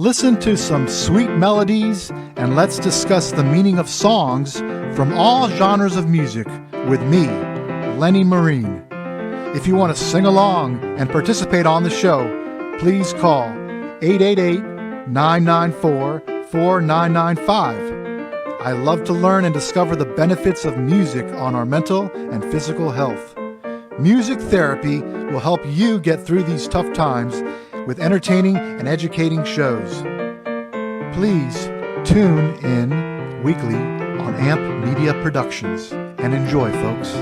Listen to some sweet melodies and let's discuss the meaning of songs from all genres of music with me, Lenny Marine. If you want to sing along and participate on the show, please call 888-994-4995. I love to learn and discover the benefits of music on our mental and physical health. Music therapy will help you get through these tough times with entertaining and educating shows. Please tune in weekly on AMP Media Productions and enjoy, folks.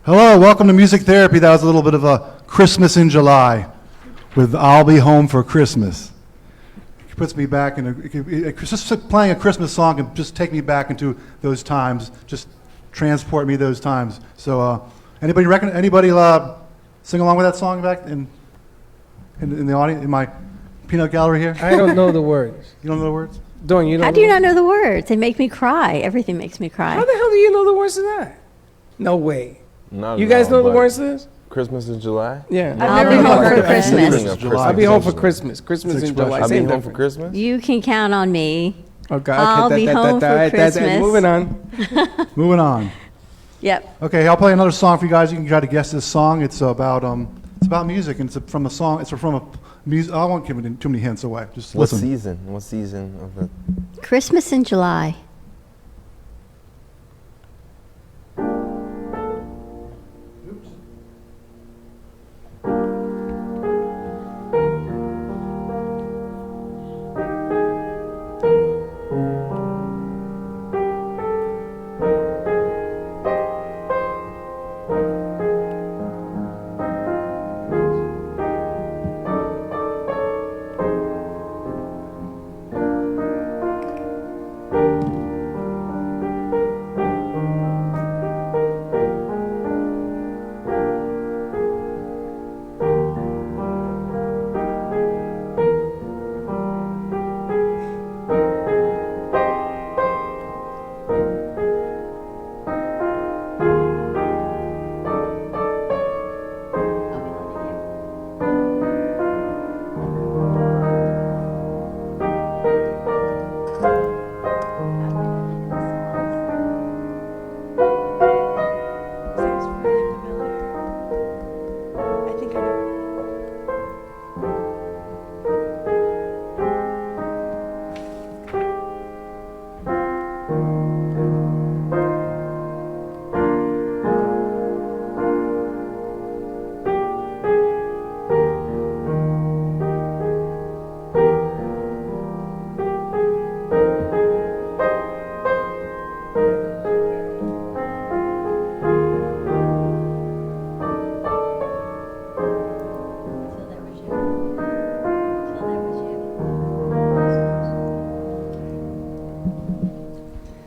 Hello, welcome to Music Therapy. That was a little bit of a Christmas in July with I'll Be Home for Christmas. It puts me back in just playing a Christmas song can just take me back into those times, just transport me those times. So anybody sing along with that song back in the audience, in my peanut gallery here? I don't know the words. You don't know the words? Dawn, you don't How do you not know the words? They make me cry. Everything makes me cry. How the hell do you know the words to that? No way. Not You at guys all, know the but words to this? Christmas in July? Yeah. I'll be home for Christmas. I'll be home for Christmas. Christmas in July. I'll be Same home for difference. Christmas? You can count on me. Okay. I'll be home for Christmas. Moving on. Moving on. Yep. Okay, I'll play another song for you guys. You can try to guess this song. It's about music, and it's from a song. It's from a music. I won't give it too many hints away. Just What listen. season? What season of the... Christmas in July.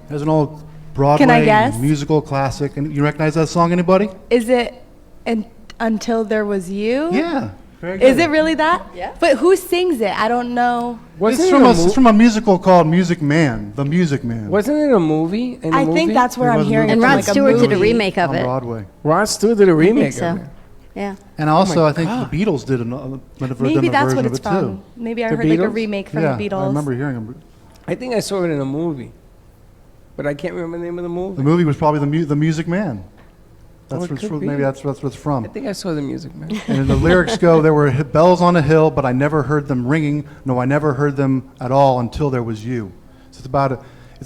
There's an old Broadway Can I guess? musical classic. And you recognize that song, anybody? Is it Until There Was You? Yeah. Very good. Is it really that? Yeah. But who sings it? I don't know. Wasn't It's from a musical called Music Man, The Music Man. Wasn't it a movie? I think that's where It I'm was a hearing movie. it And from, Rod like Stewart did a movie. remake of on it. Broadway. Rod Stewart did a I think remake so. of it. Yeah. And also, my I think God. the Beatles did another Maybe that's what version of it's it too. from. Maybe I The heard like a Beatles? remake from Yeah, the Beatles. I remember hearing them. I think I saw it in a movie, but I can't remember the name of the The movie. movie was probably the Music Man. That's it what's could from, be. maybe that's what it's from. I think I saw the music, man. And the lyrics go, there were bells on a hill, but I never heard them ringing. No, I never heard them at all until there was you. So it's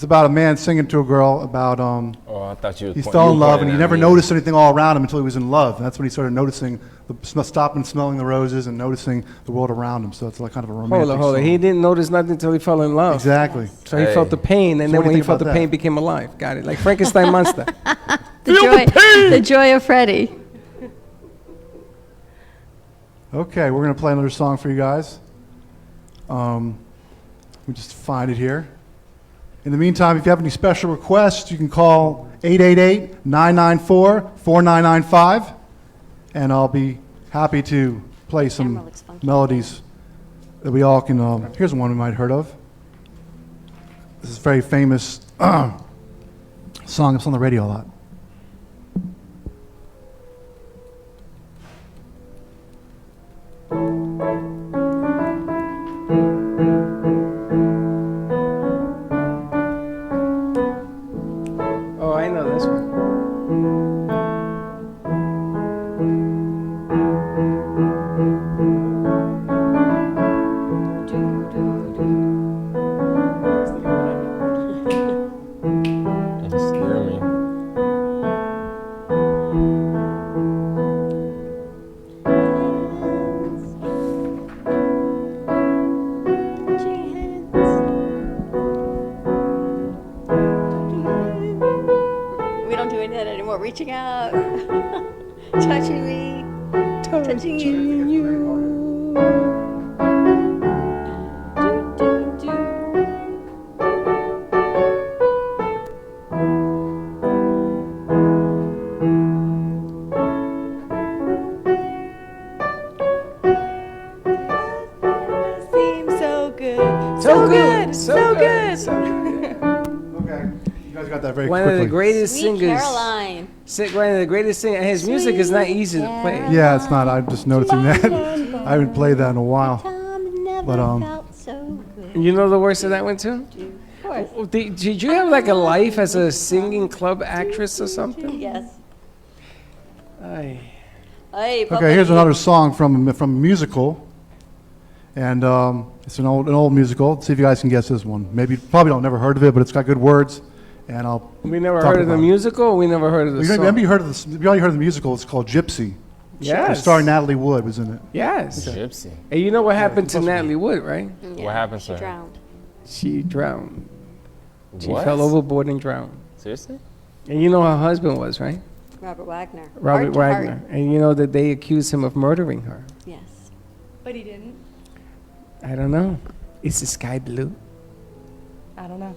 about a man singing to a girl about Oh, I thought you. he fell in love and he never noticed anything all around him until he was in love. And that's when he started noticing, stopping smelling the roses and noticing the world around him. So it's like kind of a romantic Hold on. song. He didn't notice nothing until he fell in love. Exactly. So he felt the pain, and So what then do when you he think felt the about pain, that? became alive. Got it. Like Frankenstein monster. The joy of Freddie. Okay, we're going to play another song for you guys. We just find it here. In the meantime, if you have any special requests, you can call 888-994-4995, and I'll be happy to play Camera some looks funky. melodies that we all can. Here's one we might have heard of. This is a very famous song that's on the radio a lot. Oh, I know this one. It scared me. We don't do any of that anymore. Reaching out, touching me, touching you. Do, do, do. Seems so good. So good. So good. Okay, you guys got that very One quickly. of the greatest Sweet singers. Caroline. One of the greatest singers. And his music is not easy to play. Yeah, it's not. I'm just noticing that. I haven't played that in a while. Time never But, felt so good. You know the words to that one too? Of course. Oh, did you have like a life as a singing club actress or something? Yes. Aye. Hey, Okay, here's another song from a musical, and it's an old musical. Let's see if you guys can guess this one. Probably don't never heard of it, but it's got good words, and I'll. We never talk heard of the about it. musical. Or we never heard of the song. Maybe you heard of this. You already heard of the musical. It's called Gypsy. Yes. Starring Natalie Wood was in it. Yes. Gypsy. And you know what happened to possibly. Natalie Wood, right? Yeah, happened she to her? drowned. She drowned. She What? fell overboard and drowned. Seriously? And you know her husband was, right? Robert Wagner. Robert Heart to Wagner. heart. And you know that they accused him of murdering her. Yes. But he didn't. I don't know. Is the sky blue? I don't know.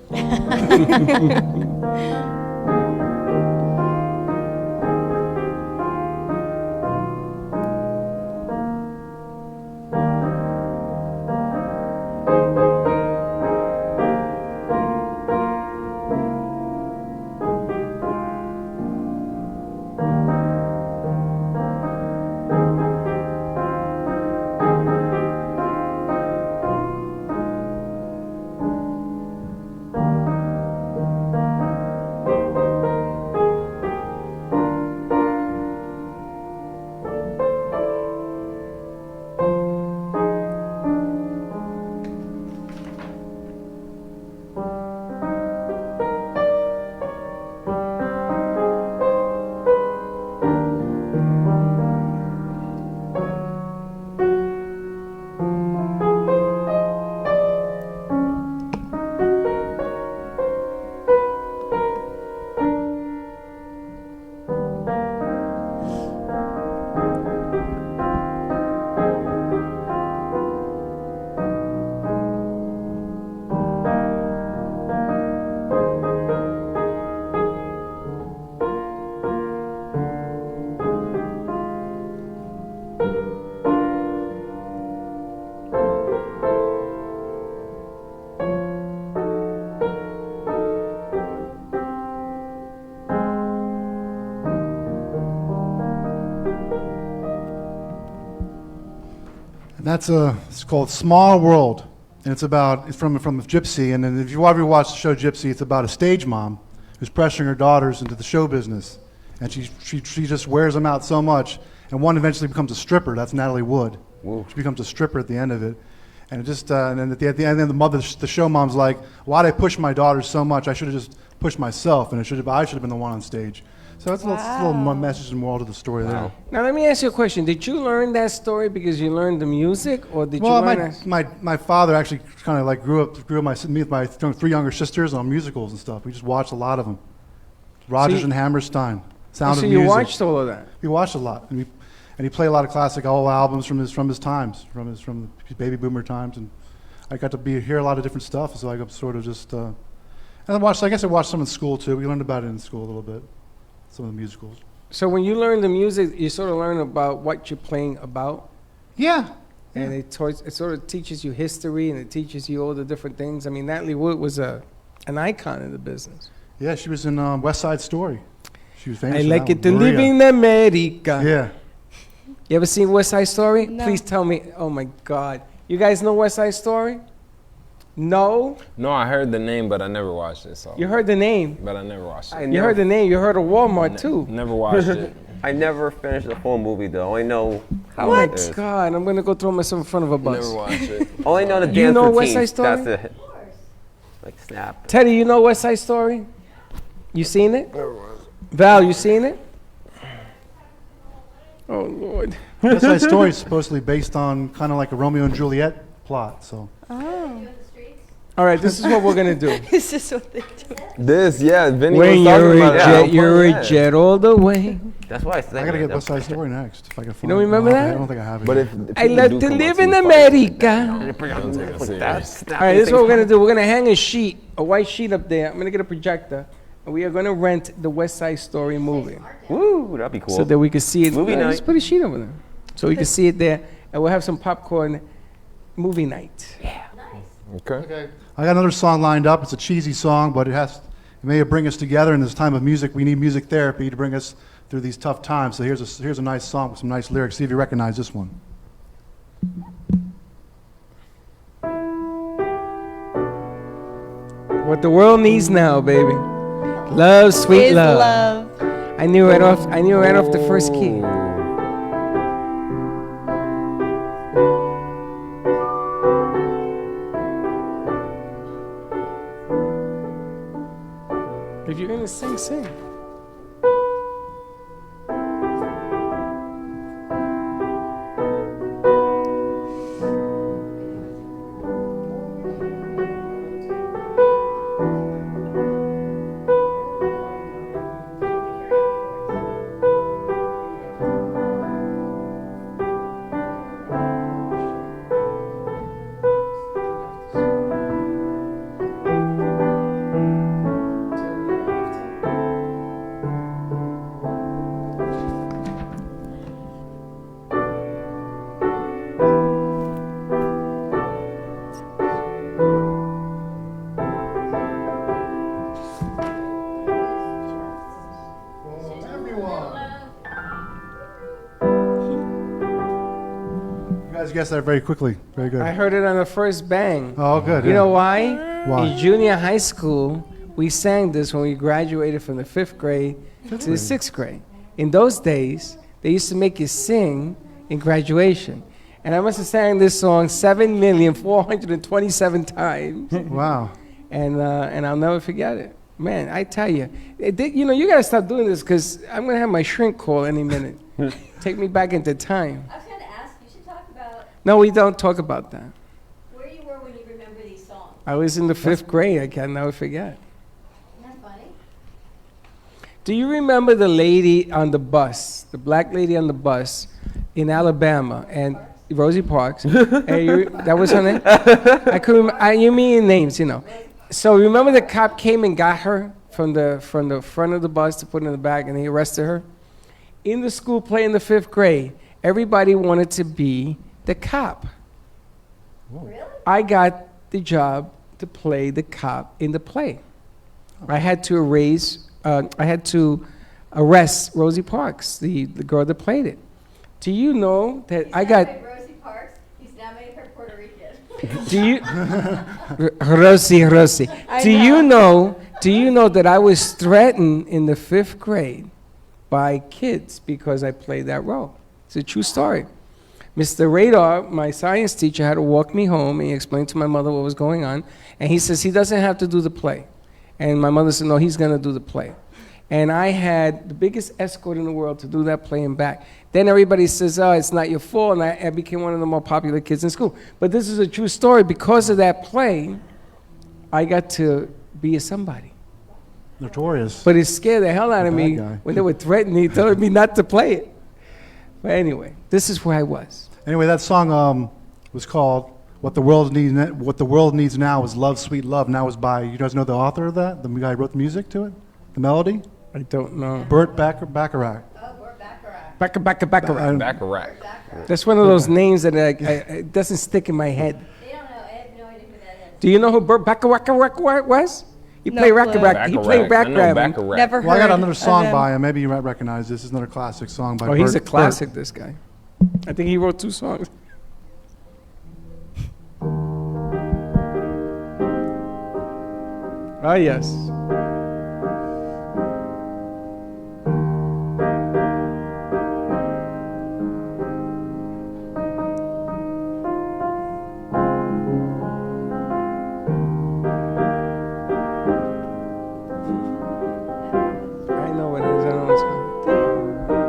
And it's called Small World, and it's from Gypsy. And then if you ever watch the show Gypsy, it's about a stage mom who's pressuring her daughters into the show business, and she just wears them out so much. And one eventually becomes a stripper. That's Natalie Wood. Woo. She becomes a stripper at the end of it. And it just and then at the end, the show mom's like, "Why'd I push my daughters so much? I should have just pushed myself, and I should have been the one on stage." So it's a little message and moral to the story there. Now let me ask you a question. Did you learn that story because you learned the music, or did you Well, learn my father actually kind of like grew up me with my three younger sisters on musicals and stuff. We just watched a lot of them. Rodgers and Hammerstein, Sound so of you Music. watched all of that? We watched a lot, and he played a lot of classic old albums from his times, from the baby boomer times, and I got to hear a lot of different stuff. So I got sort of just and I guess I watched some in school too. We learned about it in school a little bit, some of the musicals. So when you learn the music, you sort of learn about what you're playing about, Yeah. and it sort of teaches you history, and it teaches you all the different things. I mean, Natalie Wood was an icon in the business. Yeah, she was in West Side Story. She was famous. I for like that it to one. live Maria. in America. Yeah. You ever seen West Side Story? No. Please tell me. Oh my God. You guys know West Side Story? No? No, I heard the name, but I never watched it. So. You heard the name. But I never watched it. You heard the name. You heard of Walmart too. Never watched it. I never finished the full movie though. I only know how What? it is. God, I'm gonna go throw myself in front of a bus. Never watched it. Only know the dance You know routines. West Side Story? That's it. Like snap. Teddy, you know West Side Story? You seen it? Val, you seen it? Oh Lord. West Side Story is supposedly based on kind of like a Romeo and Juliet plot. So All right, this is what we're gonna do. This is what they do. This, yeah, Vinny When was talking you're about a it. jet, you're a jet all the way. That's why I said I gotta get West Side Story next if I can find don't it. remember I that? don't think I have it. But yet. if I like to live in America. All right, this is what we're gonna do. We're gonna hang a white sheet up there. I'm gonna get a projector, and we are gonna rent the West Side Story movie, Woo, that'd be cool. so that we can see it. Movie night. Just put a sheet over there, so we can see it there, and we'll have some popcorn. Movie night. Okay. I got another song lined up. It's a cheesy song, but it may bring us together in this time of music. We need music therapy to bring us through these tough times. So here's a nice song with some nice lyrics. See if you recognize this one. What the world needs now, baby. Love, sweet Is love. love. I knew right off the first key. If you're gonna sing, sing. You guys guessed that very quickly. Very good. I heard it on the first bang. Oh, good. You yeah. know why? Why? In junior high school, we sang this when we graduated from the 5th grade to the 6th grade. In those days, they used to make you sing in graduation. And I must have sang this song 7,427 times. Wow. And I'll never forget it. Man, I tell you, you got to stop doing this because I'm going to have my shrink call any minute. Take me back into time. I was going to ask, you should talk about No, we don't talk about that. where you were when you remember these songs. I was in the 5th grade. I can never forget. Isn't that funny? Do you remember the lady on the bus, the black lady on the bus in Alabama, and Rosie Parks? That was her name? I couldn't remember. You mean names, you know. So remember the cop came and got her from the front of the bus to put in the back, and he arrested her? In the school play in the 5th grade, everybody wanted to be the cop. Really? I got the job to play the cop in the play. I had to arrest Rosie Parks, the girl that played it. Do you know that He's I now got? made Rosie Parks. He's now made her Puerto Rican. Do you, Rosie? I Do you know that I was threatened in the 5th grade by kids because I played that role. It's a true story. Mr. Radar, my science teacher, had to walk me home, and he explained to my mother what was going on. And he says he doesn't have to do the play. And my mother said, no, he's going to do the play. And I had the biggest escort in the world to do that play and back. Then everybody says, oh, it's not your fault, and I became one of the more popular kids in school. But this is a true story. Because of that play, I got to be a somebody. Notorious. But it scared the hell out of The me bad guy. when they were threatening, telling me not to play it. But anyway, this is where I was. Anyway, that song was called "What the World Needs." What the world needs now is love, sweet love. And that was by, you guys know the author of that, the guy who wrote the music to it, the melody, I don't know. Burt Bacharach. Baccarat. Baccarat. That's one of those names that it doesn't stick in my head. They don't know. I have no idea who that is. Do you know who Burt Baccarat was? He No played clue. Rack-a-Rack. He played Baccarat. I know Rack-Rack. Baccarat. Never Well, I heard got another song of him. by him. Maybe you might recognize this. This is another classic song by Oh, he's a Burt. classic, this guy. I think he wrote 2 songs. Oh, yes. I know what it is. I know what it's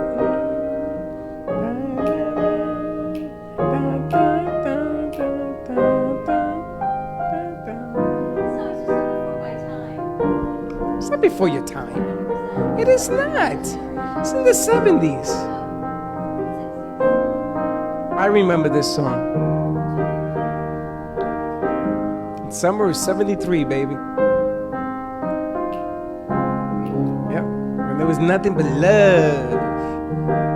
It's not before your time. It is not. It's in the 70s. I remember this song. It's summer of 73, baby. Yep. And there was nothing but love.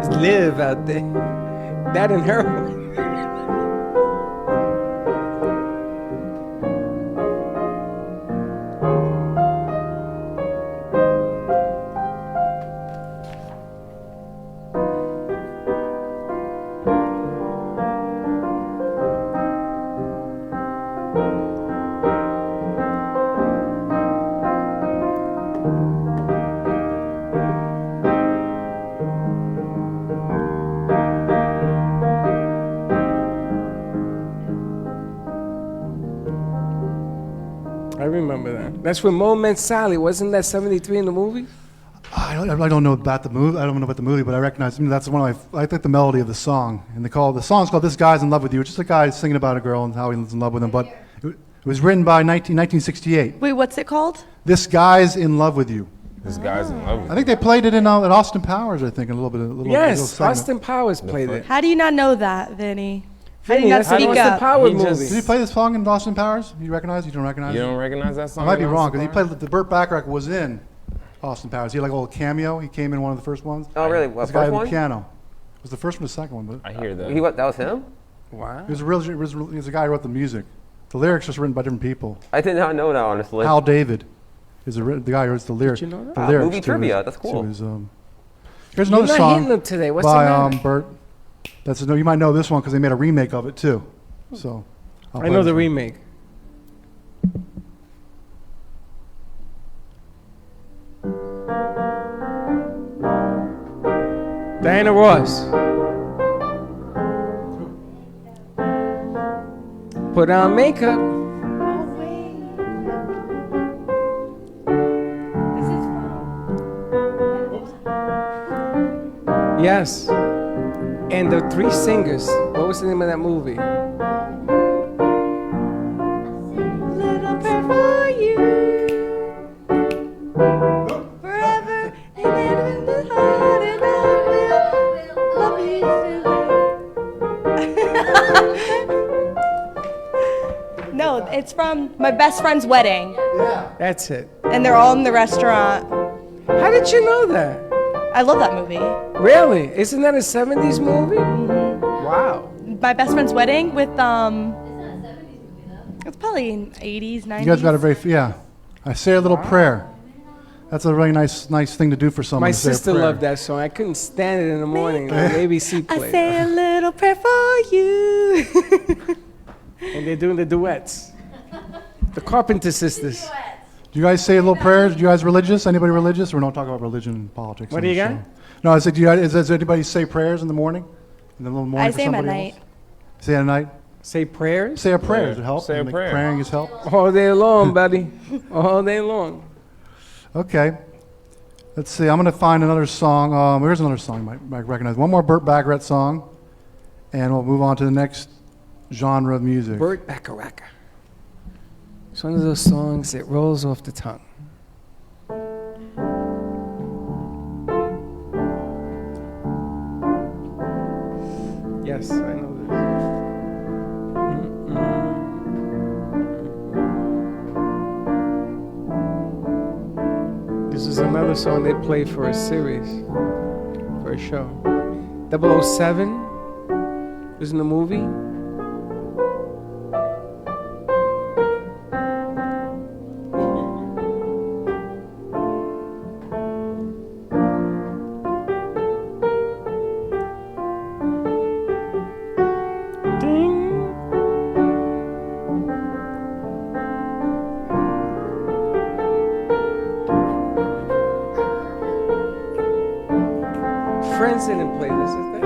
There's love out there. That and heroin. I remember that. That's when Mo Met Sally. Wasn't that 73 in the movie? I don't know about the movie. I don't know about the movie, but I recognize. That's one of my. I think the melody of the song, and the song's called "This Guy's in Love with You." It's just a guy singing about a girl and how he's in love with him. But it was written by 1968. Wait, what's it called? "This Guy's in Love with You." This guy's in love with I think they played it in at Austin Powers. I think a little bit. Yes, segment. Austin Powers played it. How do you not know that, Vinny? How do Vinny, you not that's the speak Austin up? Powers He movie. just- Did he play this song in Austin Powers? You recognize? You don't recognize? You it? don't recognize that song? I might be in wrong Austin because he Powers? played the Burt Bacharach was in Austin Powers. He had like a little cameo. He came in one of the first ones. Oh, really? What, This guy first with one? the piano. It was the first one, or the second one, but I hear that. That was him? Wow. he was a guy who wrote the music. The lyrics just written by different people. I did not know that, honestly. Hal David is the guy who wrote the lyrics. you know that? The Ah, lyrics movie to trivia, his- that's to cool. his, here's You're another not song hitting them today. What's by the matter? Burt. You might know this one because they made a remake of it too. So I'll I play know this the one. remake. Diana Ross. Put on makeup. Oh, wait. This is from... Yes. And the 3 singers. What was the name of that movie? Little prayer for you. Forever and in the heart and I will love you still. No, it's from my best friend's wedding. That's it. And they're all in the restaurant. How did you know that? I love that movie. Really? Isn't that a 70s movie? Wow. My best friend's wedding with it's probably in 80s, 90s. You guys got a very I say a little prayer. That's a really nice thing to do for someone. My to say a sister prayer. loved that song. I couldn't stand it in the morning. The ABC I played say a little prayer for you. and they're doing the duets. The Carpenter Sisters. Do you guys say a little prayer? Do you guys religious? Anybody religious? We don't talk about religion and politics. What on do you the got? show. No, I said, does anybody say prayers in the morning? In the little morning I for say them at somebody night. else? Say it at night? Say prayers Say a prayer. Does it help? Say a Like prayer. Praying is help? all day long, buddy. All day long. Okay. Let's see. I'm going to find another song. Here's another song you might recognize. One more Burt Bacharach song, and we'll move on to the next genre of music. Burt Bacharach. It's one of those songs that rolls off the tongue. Yes, I know this. This is another song they play for a series, for a show. 007 was in the movie. Ding. Friends didn't play this, is there?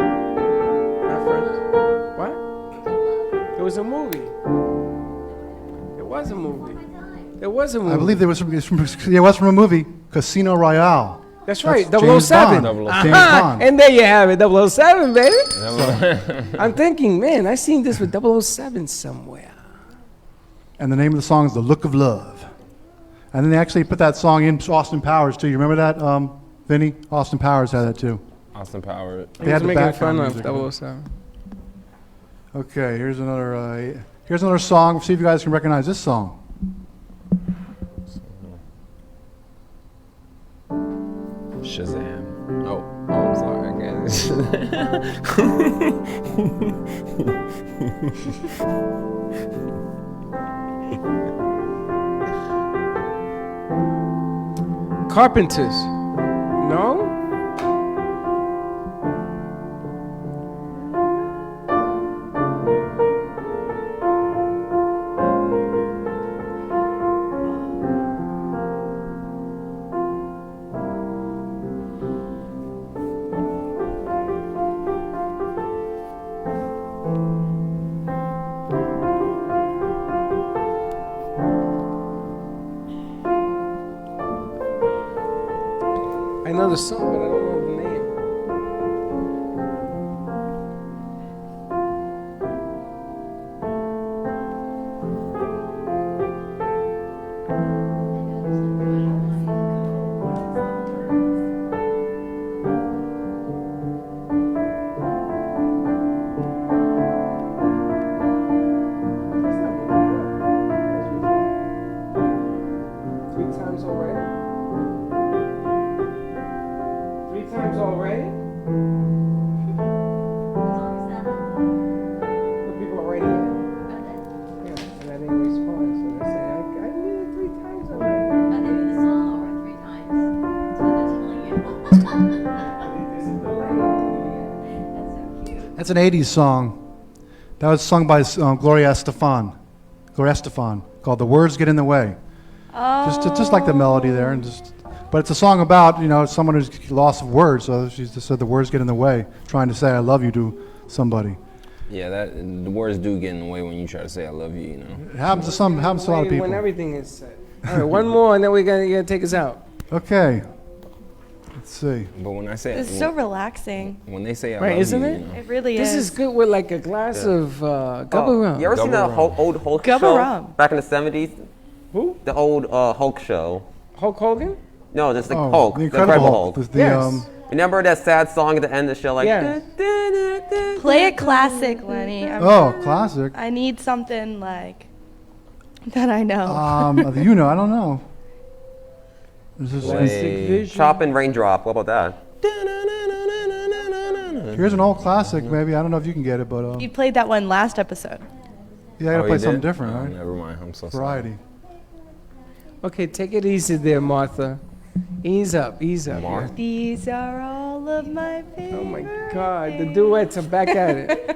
Not Friends. What? There was a movie. There was a movie. There was a movie. I believe it was from a movie, Casino Royale. That's right, James 007. Bond. James James Ah, Bond. and there you have it, 007, baby. I'm thinking, man, I seen this with 007 somewhere. And the name of the song is The Look of Love. And then they actually put that song in Austin Powers, too. You remember that, Vinny? Austin Powers had that, too. Austin Powers. They had He the was making fun background of music. 007. Okay, here's another song. See if you guys can recognize this song. Shazam. Oh, I'm sorry, guys. Carpenters. No? I know the song, but I don't know the name. Three times already? Three times already? The people are writing it. Yeah, and I didn't respond, so they say, I did it 3 times already. This is the lady. That's an 80s song. That was sung by Gloria Estefan, called The Words Get in the Way. Just like the melody there, but it's a song about someone who's lost of words. So she just said the words get in the way, trying to say I love you to somebody. Yeah, the words do get in the way when you try to say I love you, It happens to a lot of When people. everything is said. All right, one more, and then you're gonna take us out. Okay, let's see. But when I say It's so relaxing. when they say I Right, love isn't you, it? you know, It really This is good with like a glass of gubba rum. You ever seen that Gubba old Hulk Gubba show rum. back in the 70s? Who? The old Hulk show. Hulk Hogan? No, just the Oh, Hulk, the Incredible Hulk. Yes. Remember that sad song at the end of the show, like? Yes. Play a classic, Lenny. Classic. I need something like that I know. I don't know. This is Play Chop and Raindrop. What about that? here's an old classic. Maybe I don't know if you can get it, but You played that one last episode. yeah, I gotta Oh, play you something did? different, Oh, right? never mind. I'm so sorry. Variety. Okay, take it easy there, Martha. Ease up, ease up. Martha? yeah. These are all of my favorite. Oh my God, the duets are back at it.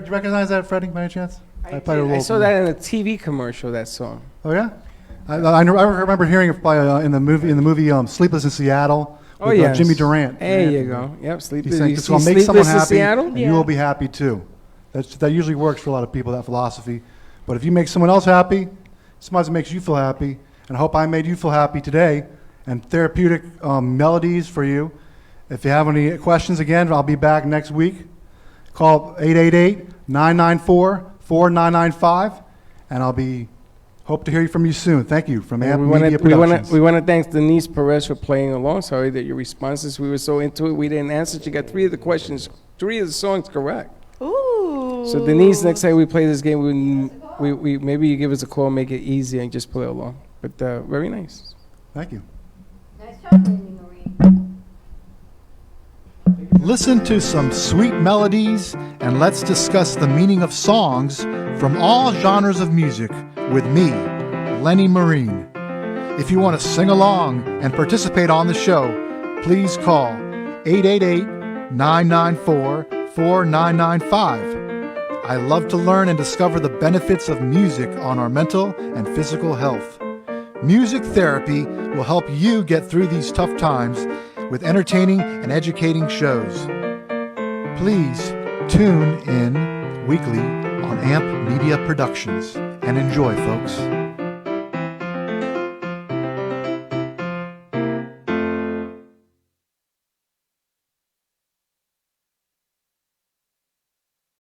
Do you recognize that, Freddie, by any chance? played a I little- saw that in a TV commercial. That song. Oh yeah, I remember hearing it by in the movie Sleepless in Seattle. Oh With, yeah, Jimmy Durant. There you go. Yep, He Sleepless. sang, You "It's see gonna make someone Sleepless in happy, Seattle? and you will be happy too." That usually works for a lot of people. That philosophy. But if you make someone else happy, sometimes it makes you feel happy. And I hope I made you feel happy today. And therapeutic melodies for you. If you have any questions, again, I'll be back next week. Call 888-994-4995, and hope to hear from you soon. Thank you from Amp Media Productions. We want to thank Denise Perez for playing along. Sorry that your responses, we were so into it, we didn't answer. She got 3 of the questions, 3 of the songs correct. Ooh. So Denise, next time we play this game, we maybe you give us a call, make it easy, and just play along. But very nice. Thank you. Nice job, Lenny Marie. Listen to some sweet melodies, and let's discuss the meaning of songs from all genres of music with me, Lenny Marine. If you want to sing along and participate on the show, please call 888-994-4995. I love to learn and discover the benefits of music on our mental and physical health. Music therapy will help you get through these tough times with entertaining and educating shows. Please tune in weekly on AMP Media Productions and enjoy, folks.